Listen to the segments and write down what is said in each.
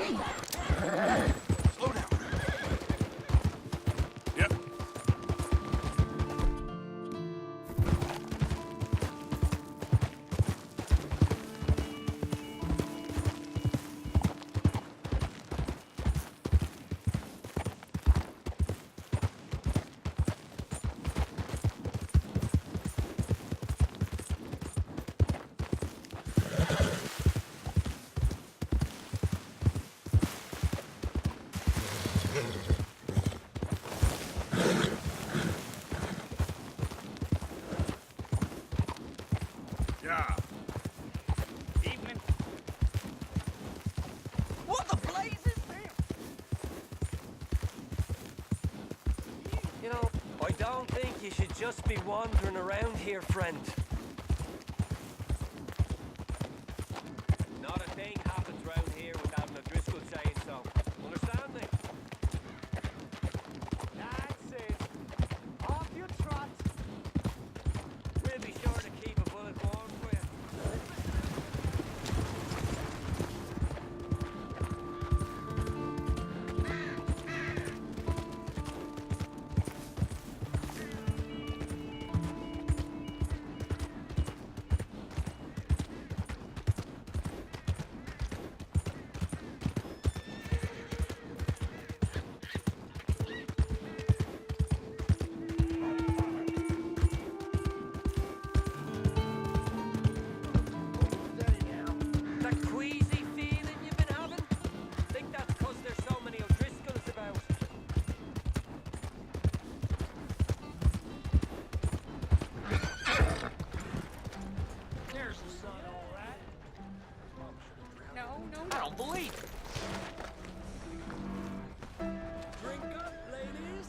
Slow down. Yep. Yeah. Evening. What the blazes? You know, I don't think you should just be wandering around here, friend. Not a thing happens round here without an O'Driscoll saying so. Understand me? That's it. Off you trot. We'll be sure to keep a bullet warm for you. That queasy feeling you've been having? Think that's 'cause there's so many O'Driscolls about. There's the sun, all right. No. I don't believe it. Drink up, ladies.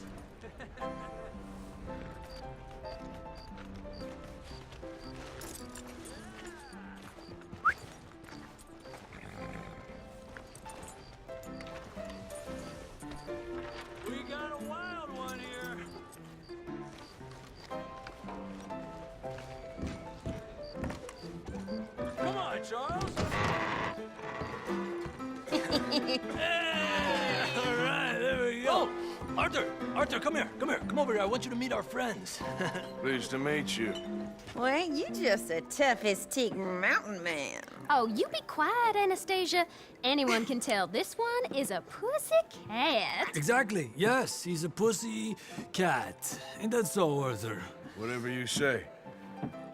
We got a wild one here. Come on, Charles. All right, there we go. Arthur, come here. Come over here. I want you to meet our friends. Pleased to meet you. Well, ain't you just the toughest teak mountain man? Oh, you be quiet, Anastasia. Anyone can tell this one is a pussy cat. Exactly. Yes, he's a pussy cat. Ain't that so, Arthur? Whatever you say.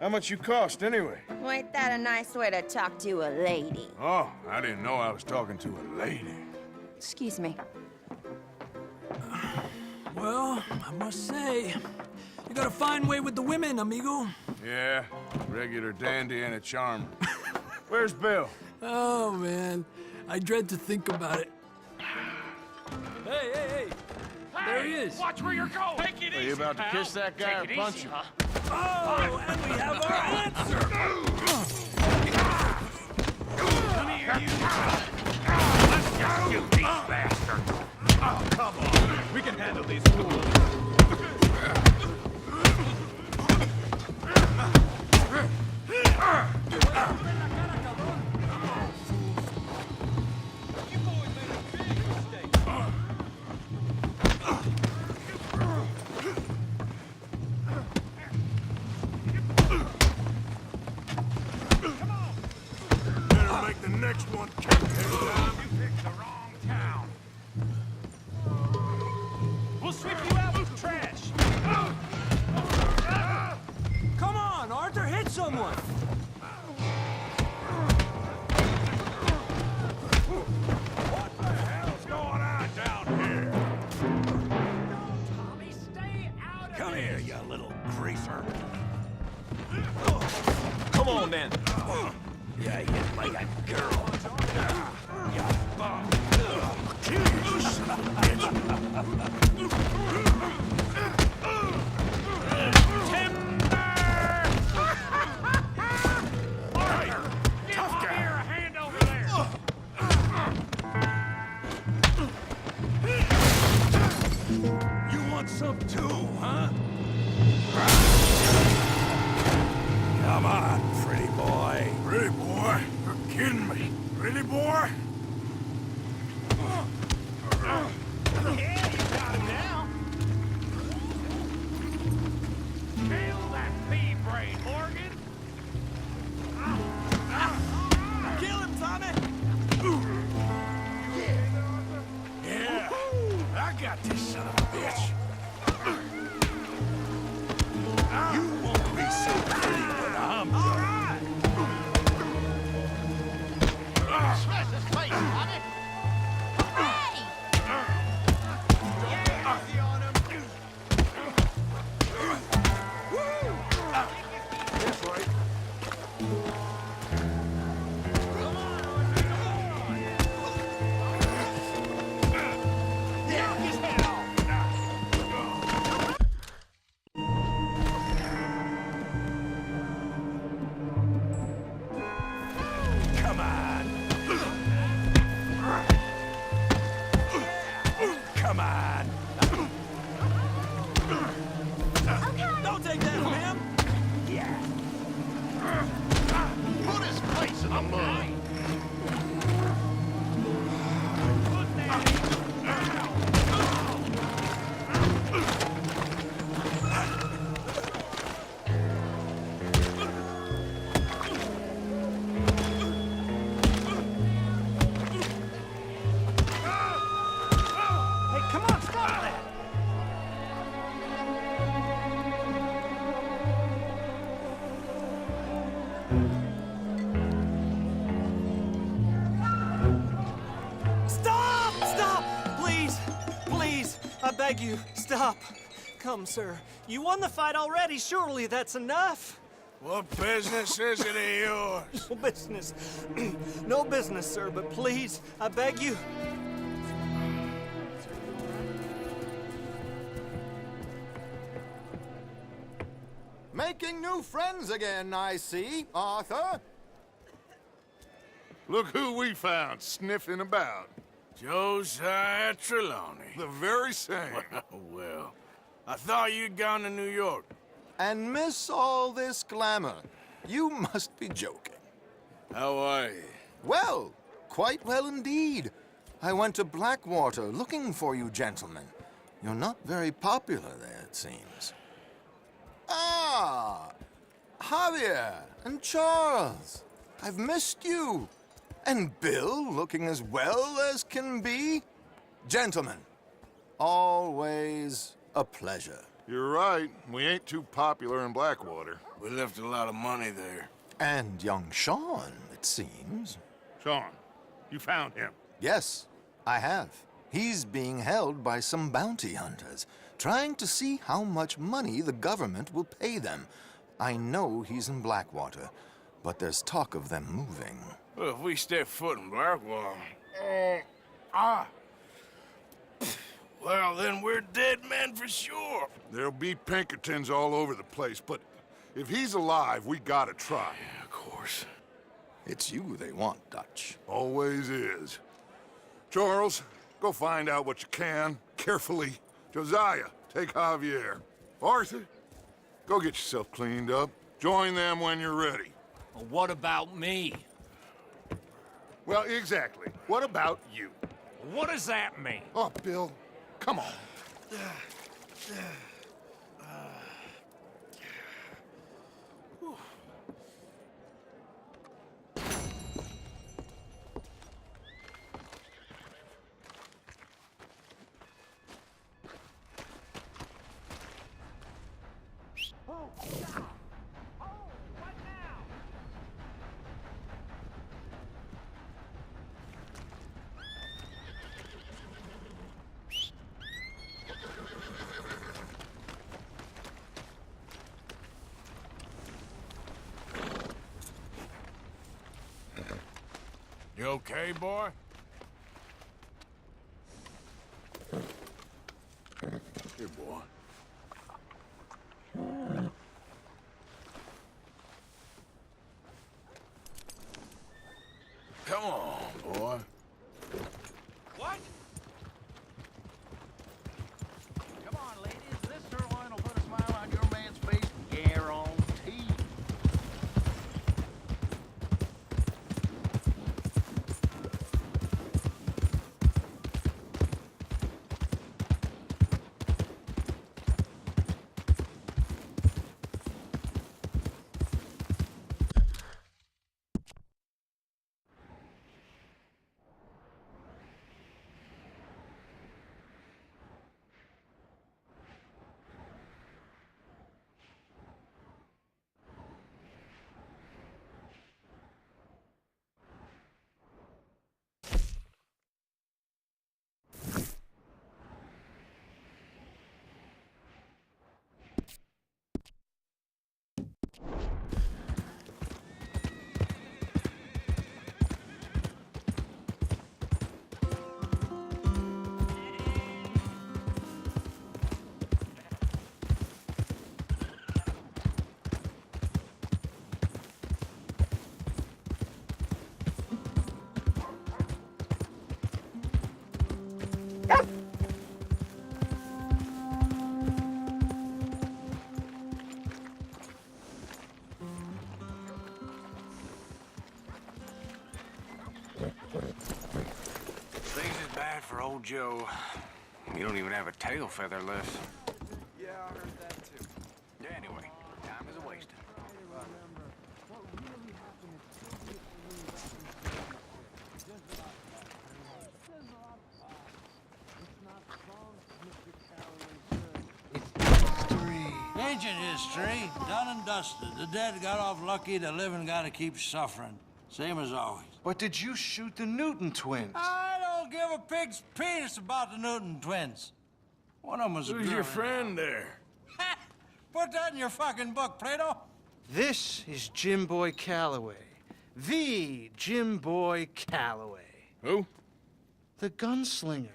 How much you cost, anyway? Well, ain't that a nice way to talk to a lady? Oh, I didn't know I was talking to a lady. Excuse me. Well, I must say, you got a fine way with the women, amigo. Yeah, regular dandy and a charmer. Where's Bill? Oh, man. I dread to think about it. Hey! There he is. Watch where you're going. Take it Are easy, you about to pal. kiss that guy Take or it punch easy, him? huh? Oh, and we have our answer. Come here, you. Let's just shoot these bastards. Oh, come on. We can handle these fools. Better make the next one count. You picked the wrong town. We'll sweep you out with trash. Come on, Arthur, hit someone. What the hell's going on down here? Tommy, stay out of Come here, you little greaser. Come on, then. Yeah, you hit like a girl. You bum. Tough guy. A hand over there. You want some too, huh? Come on, pretty boy. Pretty boy? You're kidding me. Pretty boy? I beg you, stop. Come, sir. You won the fight already. Surely that's enough. What business is it of yours? No business. No business, sir, but please, I beg you. Making new friends again, I see, Arthur. Look who we found sniffing about. Josiah Trelawney. The very same. Well, I thought you'd gone to New York. And miss all this glamour. You must be joking. How are you? Well, quite well indeed. I went to Blackwater looking for you gentlemen. You're not very popular there, it seems. Ah, Javier and Charles. I've missed you. And Bill looking as well as can be. Gentlemen, always a pleasure. You're right. We ain't too popular in Blackwater. We left a lot of money there. And young Sean, it seems. Sean, you found him. Yes, I have. He's being held by some bounty hunters, trying to see how much money the government will pay them. I know he's in Blackwater, but there's talk of them moving. Well, if we step foot in Blackwater... Well, then we're dead men for sure. There'll be Pinkertons all over the place, but if he's alive, we gotta try. Yeah, of course. It's you they want, Dutch. Always is. Charles, go find out what you can, carefully. Josiah, take Javier. Arthur, go get yourself cleaned up. Join them when you're ready. Well, what about me? Well, exactly. What about you? What does that mean? Oh, Bill, come on. You okay, boy? Here, boy. Come on, boy. What? Come on, ladies. This sirloin will put a smile on your man's face, guarantee. Things is bad for old Joe. You don't even have a tail feather left. Yeah, I heard that too. Anyway, time is wasted. Ancient history, done and dusted. The dead got off lucky, the living gotta keep suffering. Same as always. But did you shoot the Newton twins? I don't give a pig's penis about the Newton twins. One of them was a Who's your girl. friend there? Put that in your fucking book, Plato. This is Jim Boy Calloway. The Jim Boy Calloway. Who? The gunslinger.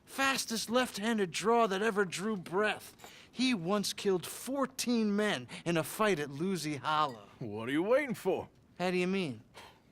Fastest left-handed draw that ever drew breath. He once killed 14 men in a fight at Lucy Hollow. What are you waiting for? How do you mean?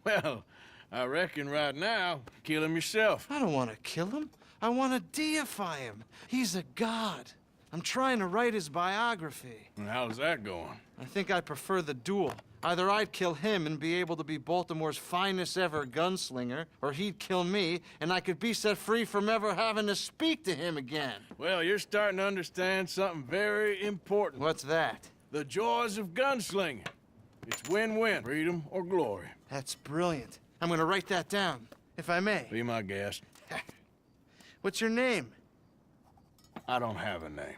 Well, I reckon right now, kill him yourself. I don't want to kill him. I want to deify him. He's a god. I'm trying to write his biography. And how's that going? I think I prefer the duel. Either I'd kill him and be able to be Baltimore's finest ever gunslinger, or he'd kill me and I could be set free from ever having to speak to him again. Well, you're starting to understand something very important. What's that? The joys of gunslinging. It's win-win, freedom or glory. That's brilliant. I'm gonna write that down, if I may. Be my guest. What's your name? I don't have a name.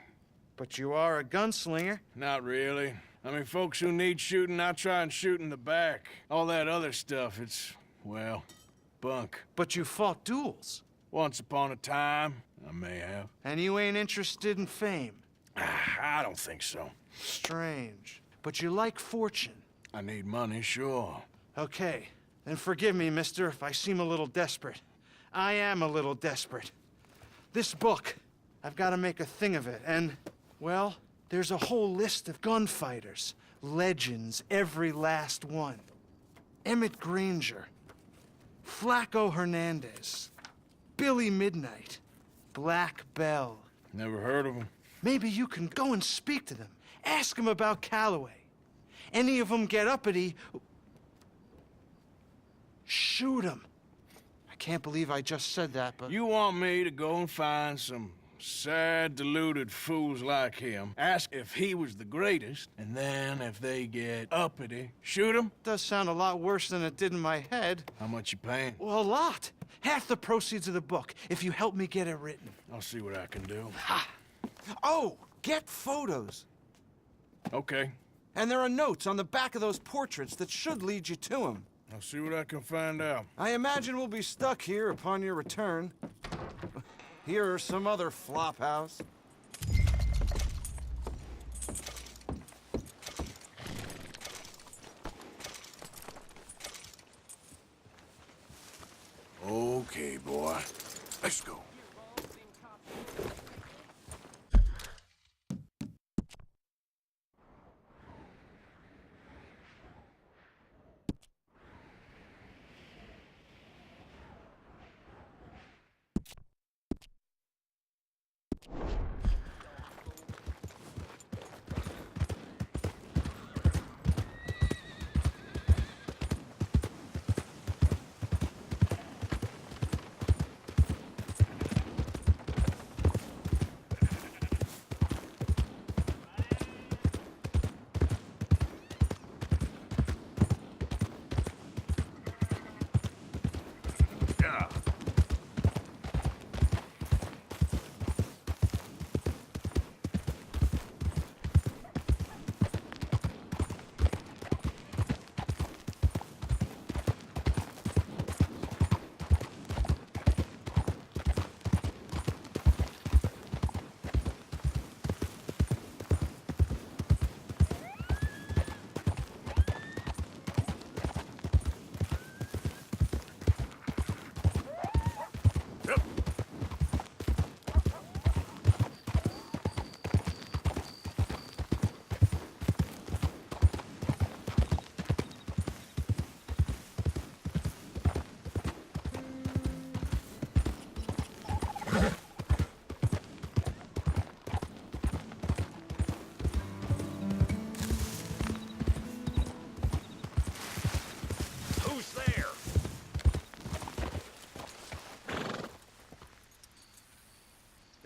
But you are a gunslinger. Not really. I mean, folks who need shooting, I try and shoot in the back. All that other stuff, it's, well, bunk. But you fought duels. Once upon a time, I may have. And you ain't interested in fame. I don't think so. Strange. But you like fortune. I need money, sure. Okay. Then forgive me, mister, if I seem a little desperate. I am a little desperate. This book, I've got to make a thing of it, and, well, there's a whole list of gunfighters. Legends, every last one. Emmett Granger, Flaco Hernandez, Billy Midnight, Black Bell. Never heard of him. Maybe you can go and speak to them. Ask them about Calloway. Any of them get uppity, shoot them. I can't believe I just said that, but... You want me to go and find some sad, deluded fools like him, ask if he was the greatest, and then if they get uppity, shoot him? Does sound a lot worse than it did in my head. How much you paying? Well, a lot. Half the proceeds of the book, if you help me get it written. I'll see what I can do. Oh, get photos. Okay. And there are notes on the back of those portraits that should lead you to him. I'll see what I can find out. I imagine we'll be stuck here upon your return. Here are some other flophouse. Okay, boy. Let's go.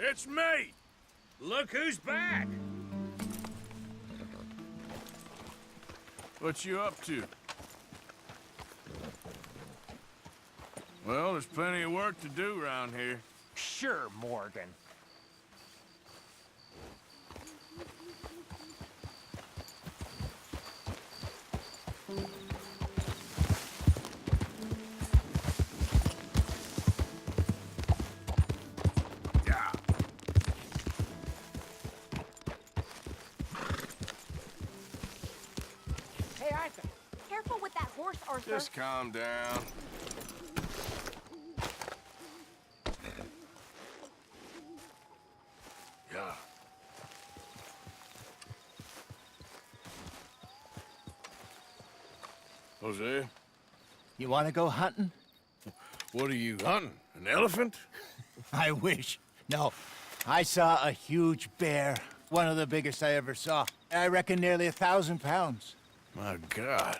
It's me! Look who's back! What you up to? Well, there's plenty of work to do around here. Sure, Morgan. Arthur. Just calm down. Yeah. Jose, You want to go hunting? what are you hunting? An elephant? I wish. No. I saw a huge bear. One of the biggest I ever saw. I reckon nearly 1,000 pounds. My God.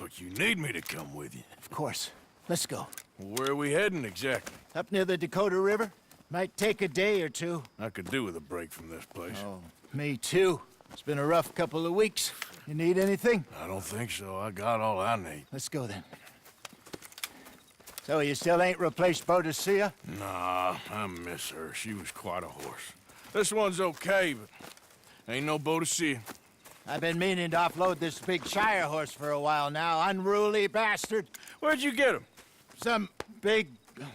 But you need me to come with you. Of course. Let's go. Where are we heading exactly? Up near the Dakota River. Might take a day or two. I could do with a break from this place. Oh, me too. It's been a rough couple of weeks. You need anything? I don't think so. I got all I need. Let's go then. So you still ain't replaced Boadicea? Nah, I miss her. She was quite a horse. This one's okay, but ain't no Boadicea. I've been meaning to offload this big Shire horse for a while now. Unruly bastard. Where'd you get him? Some big,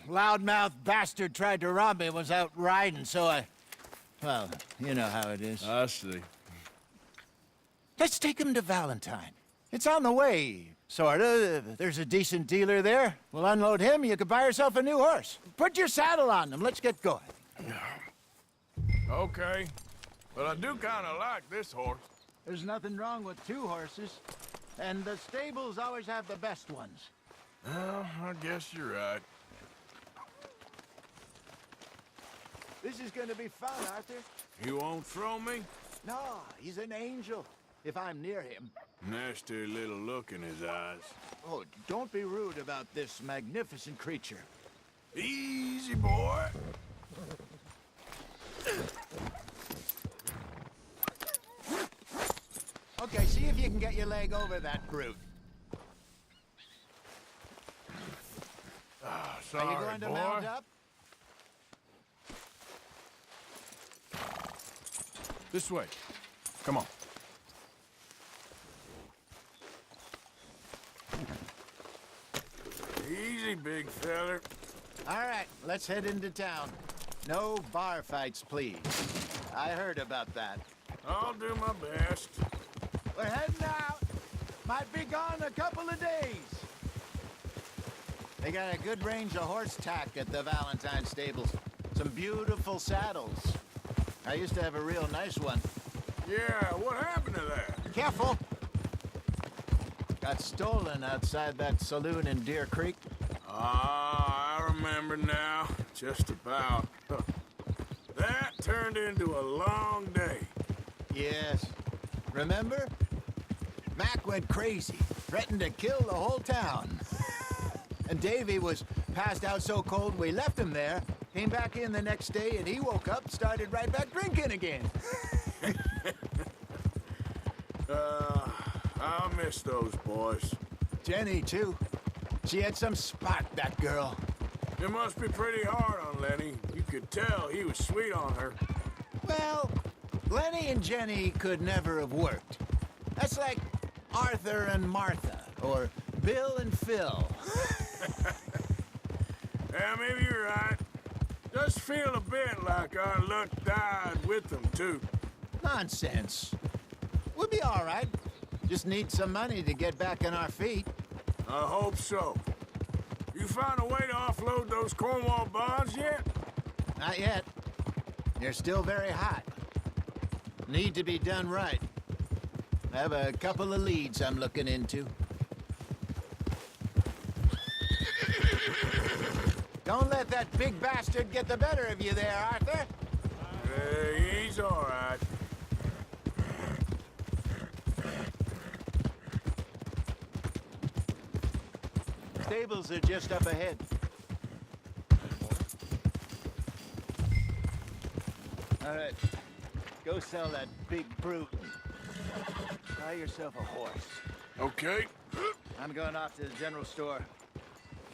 loudmouth bastard tried to rob me and was out riding, so I... Well, you know how it is. I see. Let's take him to Valentine. It's on the way, sorta. There's a decent dealer there. We'll unload him, you could buy yourself a new horse. Put your saddle on him, let's get going. Okay. But I do kind of like this horse. There's nothing wrong with two horses. And the stables always have the best ones. Well, I guess you're right. This is gonna be fun, Arthur. You won't throw me? No, he's an angel. If I'm near him. Nasty little look in his eyes. Oh, don't be rude about this magnificent creature. Easy, boy. Okay, see if you can get your leg over that brute. Sorry, Are you going to boy. mount up? This way. Come on. Easy, big feller. All right, let's head into town. No bar fights, please. I heard about that. I'll do my best. We're heading out. Might be gone a couple of days. They got a good range of horse tack at the Valentine stables. Some beautiful saddles. I used to have a real nice one. Yeah, what happened to that? Careful! Got stolen outside that saloon in Deer Creek. Ah, I remember now. Just about. That turned into a long day. Yes. Remember? Mac went crazy, threatened to kill the whole town. And Davy was passed out so cold we left him there, came back in the next day, and he woke up, started right back drinking again. I'll miss those boys. Jenny, too. She had some spot, that girl. It must be pretty hard on Lenny. You could tell he was sweet on her. Well, Lenny and Jenny could never have worked. That's like Arthur and Martha, or Bill and Phil. Yeah, maybe you're right. Does feel a bit like our luck died with them, too. Nonsense. We'll be all right. Just need some money to get back on our feet. I hope so. You find a way to offload those Cornwall bonds yet? Not yet. They're still very hot. Need to be done right. I have a couple of leads I'm looking into. Don't let that big bastard get the better of you there, Arthur. He's all right. Stables are just up ahead. All right. Go sell that big brute. Buy yourself a horse. Okay. I'm going off to the general store.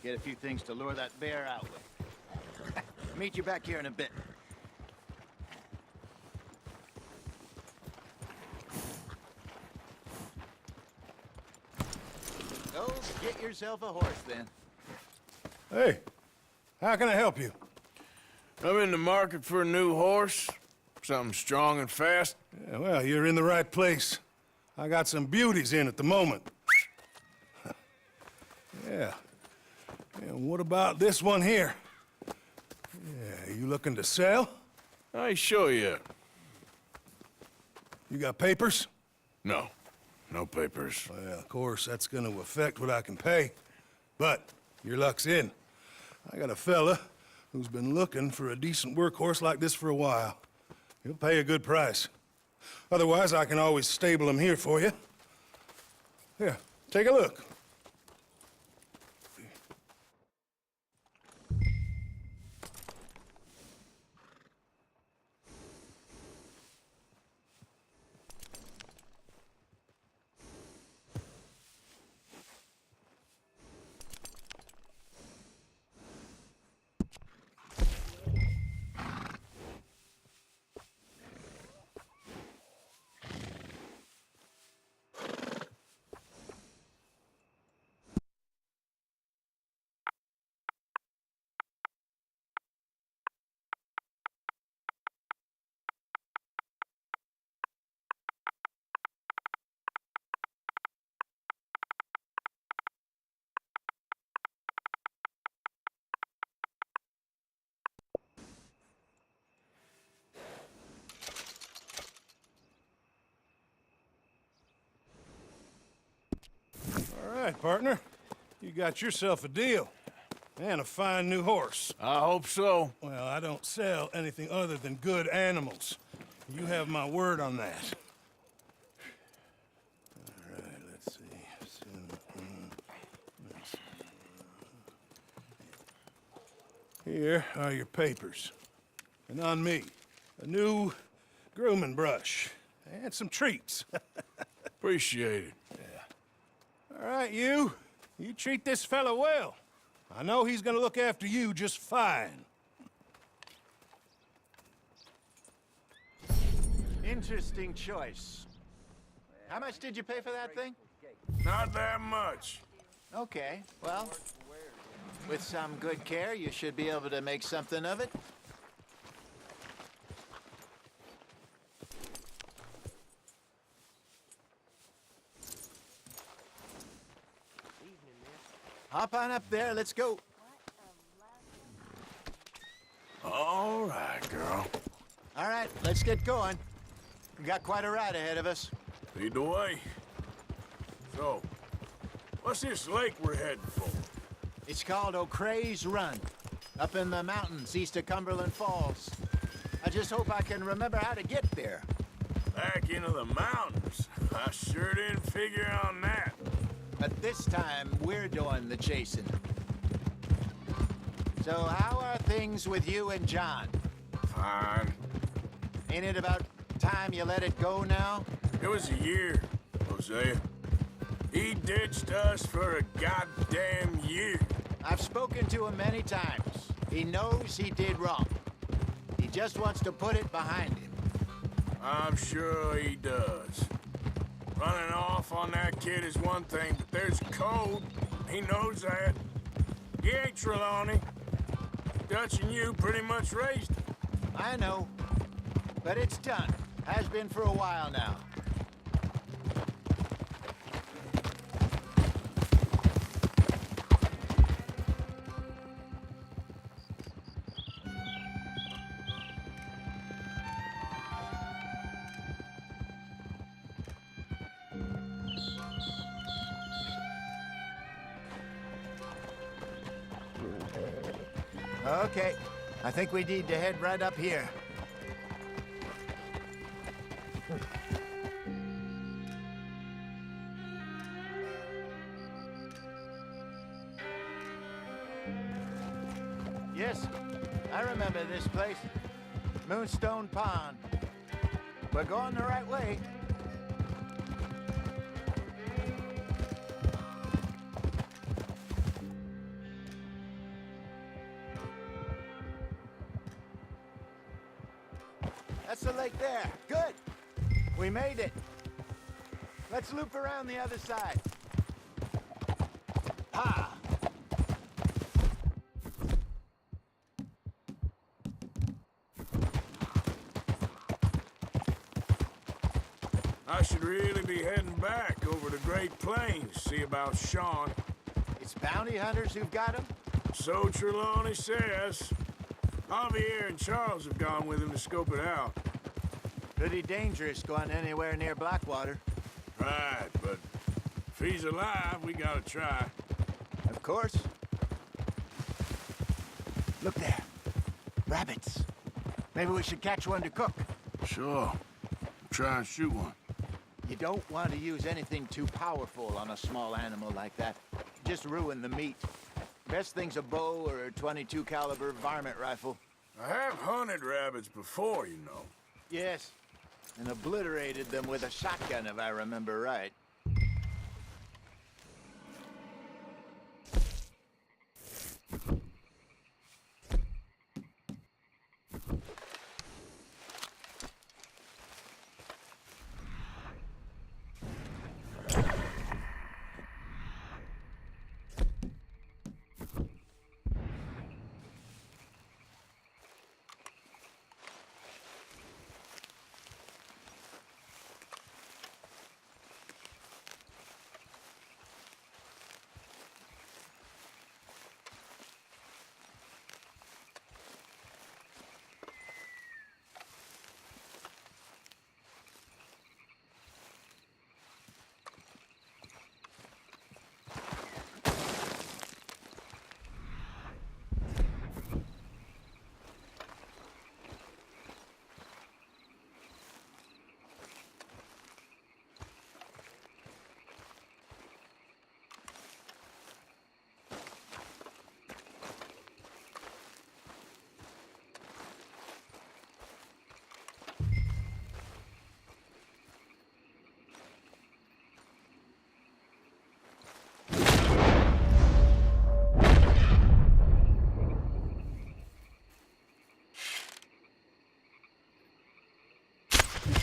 Get a few things to lure that bear out with. Meet you back here in a bit. Go get yourself a horse, then. Hey, how can I help you? I'm in the market for a new horse. Something strong and fast. Yeah, well, you're in the right place. I got some beauties in at the moment. Yeah. And what about this one here? Yeah, you looking to sell? I ain't sure yet. You got papers? No. No papers. Well, of course, that's gonna affect what I can pay. But your luck's in. I got a fella who's been looking for a decent workhorse like this for a while. He'll pay a good price. Otherwise, I can always stable him here for you. Here, take a look. All right, partner. You got yourself a deal. And a fine new horse. I hope so. Well, I don't sell anything other than good animals. You have my word on that. All right, let's see. Here are your papers. And on me, a new grooming brush. And some treats. Appreciate it. All right, you treat this fella well. I know he's gonna look after you just fine. Interesting choice. How much did you pay for that thing? Not that much. Okay, well, with some good care, you should be able to make something of it. Hop on up there, let's go. All right, girl. All right, let's get going. We got quite a ride ahead of us. Lead the way. So, what's this lake we're heading for? It's called O'Creagh's Run, up in the mountains east of Cumberland Falls. I just hope I can remember how to get there. Back into the mountains? I sure didn't figure on that. But this time, we're doing the chasing. So how are things with you and John? Fine. Ain't it about time you let it go now? It was a year, Hosea. He ditched us for a goddamn year. I've spoken to him many times. He knows he did wrong. He just wants to put it behind him. I'm sure he does. Running off on that kid is one thing, but there's a code. He knows that. He ain't Trelawney. Dutch and you pretty much raised him. I know. But it's done. Has been for a while now. Okay, I think we need to head right up here. Yes, I remember this place. Moonstone Pond. We're going the right way. That's the lake there. Good. We made it. Let's loop around the other side. Ha! I should really be heading back over the Great Plains, see about Sean. It's It's bounty hunters who've got him? So Trelawney says. Javier and Charles have gone with him to scope it out. Pretty dangerous going anywhere near Blackwater. Right, but if he's alive, we gotta try. Of course. Look there. Rabbits. Maybe we should catch one to cook. Sure. Try and shoot one. You don't want to use anything too powerful on a small animal like that. Just ruin the meat. Best thing's a bow or a .22 caliber varmint rifle. I have hunted rabbits before, you know. Yes, and obliterated them with a shotgun, if I remember right.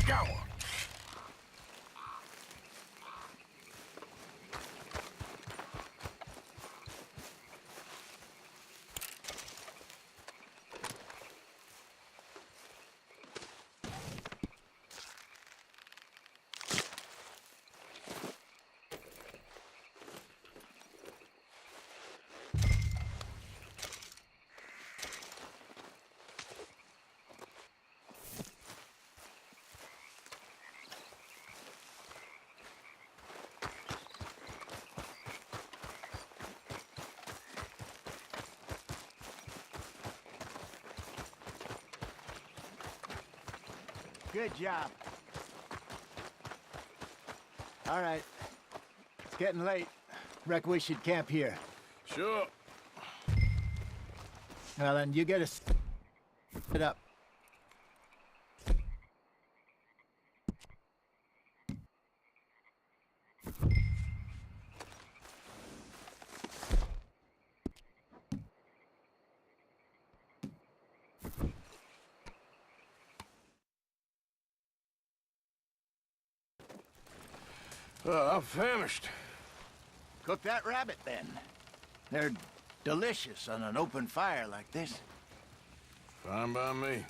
Got one. Good job. All right. It's getting late. Reckon we should camp here. Sure. Well, then you get us set up. I'm famished. Cook that rabbit, then. They're delicious on an open fire like this. Fine by me.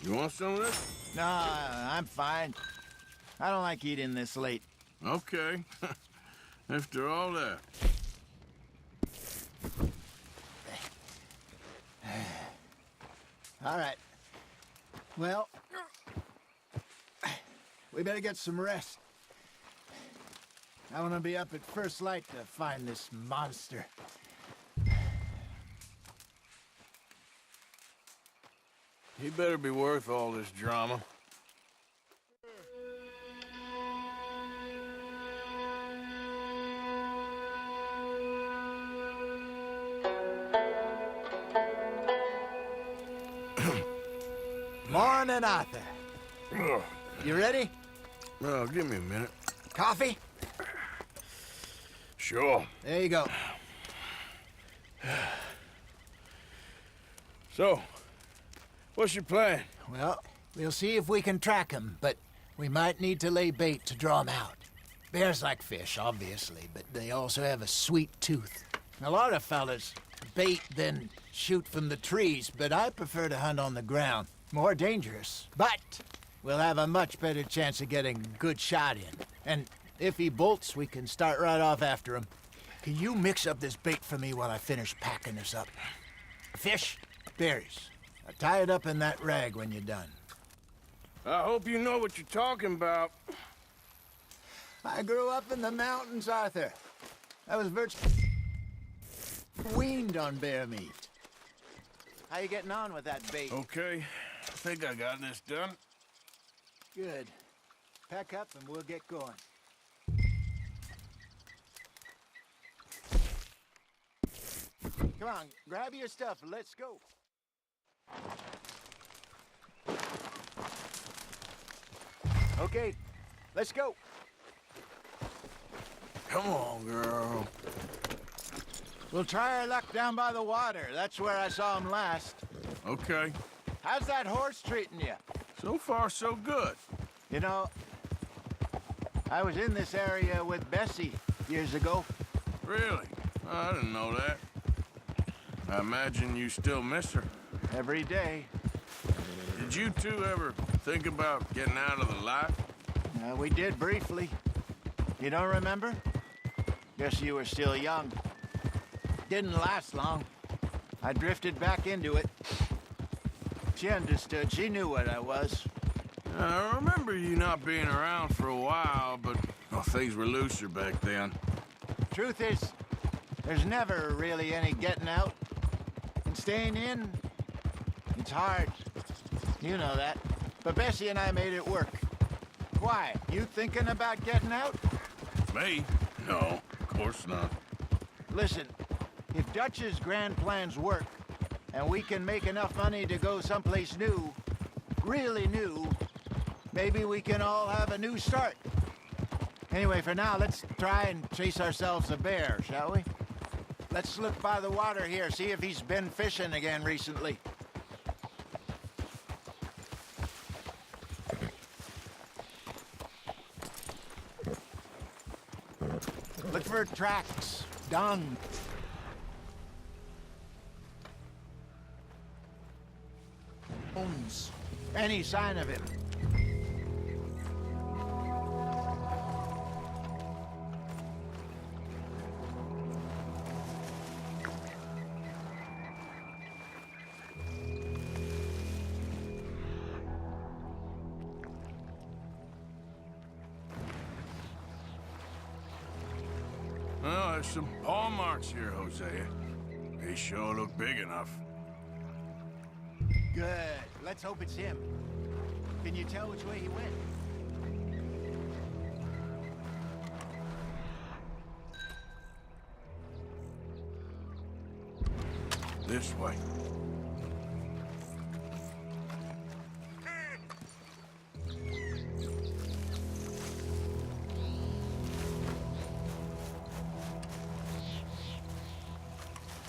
You want some of this? No, I'm fine. I don't like eating this late. Okay. After all that. All right. Well, we better get some rest. I want to be up at first light to find this monster. He better be worth all this drama. Morning, Arthur. Ugh. You ready? Well, give me a minute. Coffee? Sure. There you go. So, what's your plan? Well, We'll see if we can track him, but we might need to lay bait to draw him out. Bears like fish, obviously, but they also have a sweet tooth. A lot of fellas bait then shoot from the trees, but I prefer to hunt on the ground. More dangerous, but we'll have a much better chance of getting a good shot in. And if he bolts, we can start right off after him. Can you mix up this bait for me while I finish packing this up? Fish, berries. Now tie it up in that rag when you're done. I hope you know what you're talking about. I grew up in the mountains, Arthur. I was virtually weaned on bear meat. How you getting on with that bait? Okay, I think I got this done. Good. Pack up and we'll get going. Come on, grab your stuff and let's go. Okay, let's go. Come on, girl. We'll try our luck down by the water. That's where I saw him last. Okay. How's that horse treating you? So far, so good. You know, I was in this area with Bessie years ago. Really? Oh, I didn't know that. I imagine you still miss her. Every day. Did you two ever think about getting out of the life? We did briefly. You don't remember? Guess you were still young. Didn't last long. I drifted back into it. She understood. She knew what I was. I remember you not being around for a while, but well, things were looser back then. Truth is, there's never really any getting out. And staying in, it's hard. You know that. But Bessie and I made it work. Why? You thinking about getting out? Me? No, of course not. Listen, if Dutch's grand plans work, and we can make enough money to go someplace new, really new, maybe we can all have a new start. Anyway, for now, let's try and chase ourselves a bear, shall we? Let's look by the water here, see if he's been fishing again recently. Look for tracks, dung. Bones. Any sign of him. Well, there's some paw marks here, Hosea. They sure look big enough. Good. Let's hope it's him. Can you tell which way he went? This way.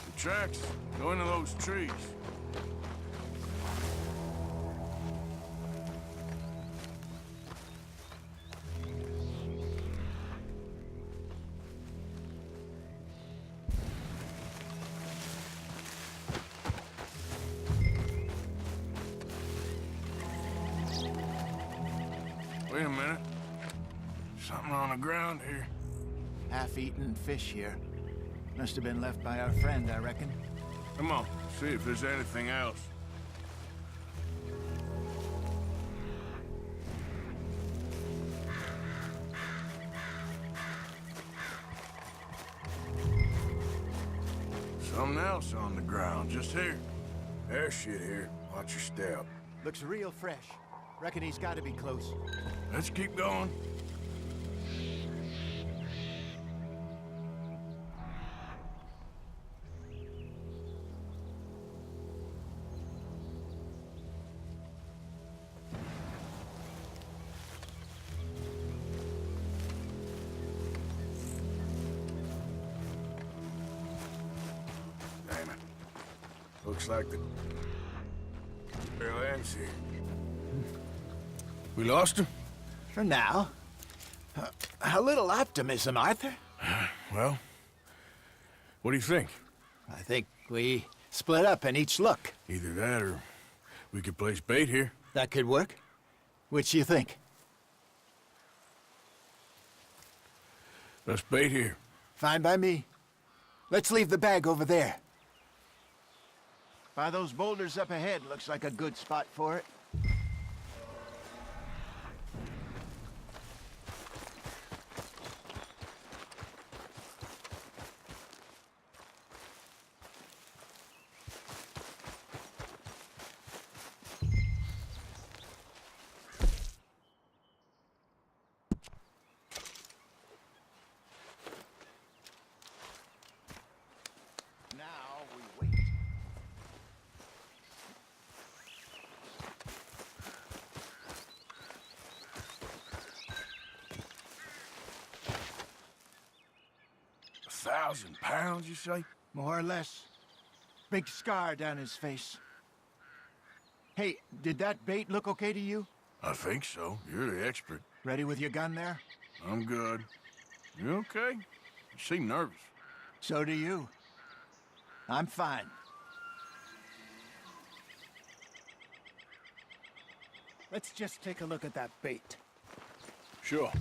The tracks go into those trees. Wait a minute. Something on the ground here. Half-eaten fish here. Must have been left by our friend, I reckon. Come on, see if there's anything else. Something else on the ground, just here. There's shit here. Watch your step. Looks real fresh. Reckon he's got to be close. Let's keep going. Damn it. Looks like the trail ends here. We lost him? For now. A little optimism, Arthur. Well, what do you think? I think we split up and each look. Either that or we could place bait here. That could work. Which you think? Let's bait here. Fine by me. Let's leave the bag over there. By those boulders up ahead, looks like a good spot for it. Now we wait. £1,000, you say? More or less. Big scar down his face. Hey, did that bait look okay to you? I think so. You're the expert. Ready with your gun there? I'm good. You okay? You seem nervous. So do you. I'm fine. Let's just take a look at that bait. Sure.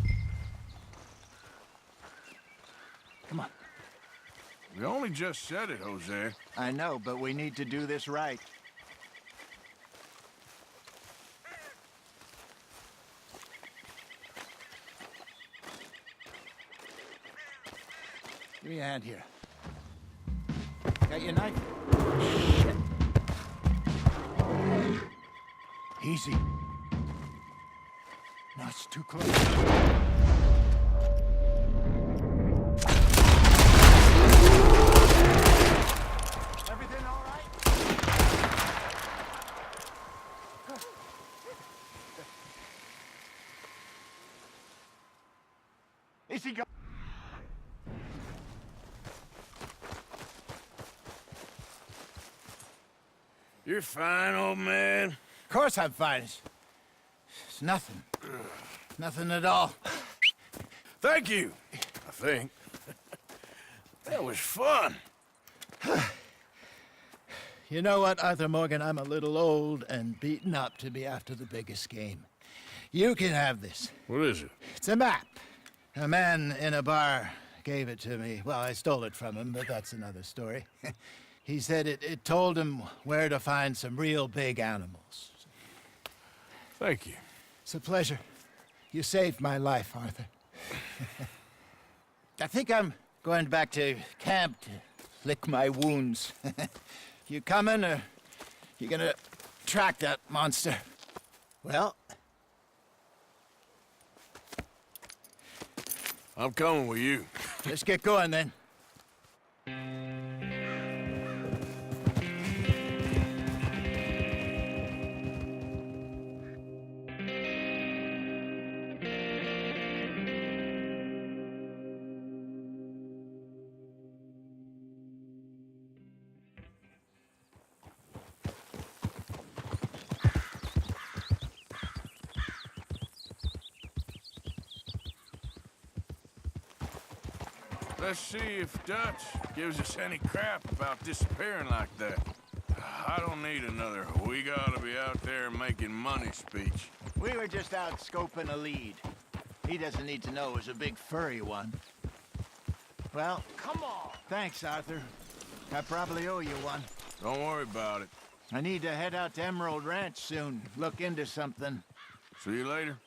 Come on. We only just said it, Jose. I know, but we need to do this right. Give me a hand here. Got your knife? Shit. Easy. No, it's too close. Everything all right? Is he go? You're fine, old man. Of course I'm fine. It's nothing. Nothing at all. Thank you, I think. That was fun. You know what, Arthur Morgan? I'm a little old and beaten up to be after the biggest game. You can have this. What is it? It's a map. A man in a bar gave it to me. Well, I stole it from him, but that's another story. He said it told him where to find some real big animals. Thank you. It's a pleasure. You saved my life, Arthur. I think I'm going back to camp to lick my wounds. You coming, or you gonna track that monster? Well, I'm coming with you. let's get going then. Let's see if Dutch gives us any crap about disappearing like that. I don't need another "we gotta be out there making money" speech. We were just out scoping a lead. He doesn't need to know it was a big furry one. Well, come on. Thanks, Arthur. I probably owe you one. Don't worry about it. I need to head out to Emerald Ranch soon. Look into something. See you later.